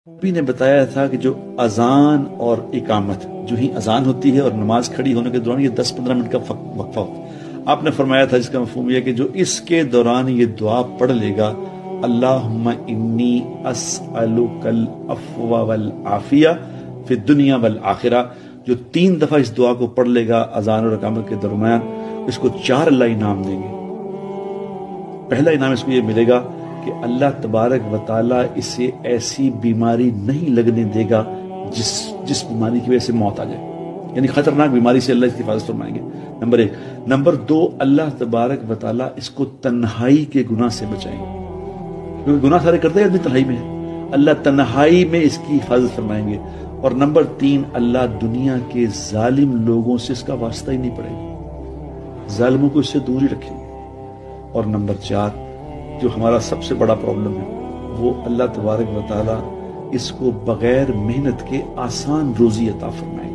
نبی نے بتایا تھا کہ جو اذان اور اقامت، جو ہی اذان ہوتی ہے اور نماز کھڑی ہونے کے دوران یہ 10-15 منٹ کا وقفہ ہوتا ہے، آپ نے فرمایا تھا جس کا مفہوم یہ کہ جو اس کے دوران یہ دعا پڑھ لے گا، اللہم انی اسألک العفو والعافیہ فی الدنیا والآخرہ، جو 3 دفعہ اس دعا کو پڑھ لے گا اذان اور اقامت کے درمیان، اس کو 4 اللہ انعام دیں گے۔ پہلا انعام اس کو یہ ملے گا کہ اللہ تبارک و تعالیٰ اسے ایسی بیماری نہیں لگنے دے گا جس بیماری کی وجہ سے موت آ جائے، یعنی خطرناک بیماری سے اللہ اس کی حفاظت فرمائیں گے، نمبر 1۔ نمبر 2، اللہ تبارک و تعالیٰ اس کو تنہائی کے گناہ سے بچائیں گے، کیونکہ گناہ سارے کرتے ہیں آدمی تنہائی میں ہے، اللہ تنہائی میں اس کی حفاظت فرمائیں گے۔ اور نمبر 3، اللہ دنیا کے ظالم لوگوں سے اس کا واسطہ ہی نہیں پڑے گا، ظالموں کو اس سے دور ہی رکھیں گے۔ اور نمبر 4، جو ہمارا سب سے بڑا پرابلم ہے، وہ اللہ تبارک و تعالیٰ اس کو بغیر محنت کے آسان روزی عطا فرمائیں گے۔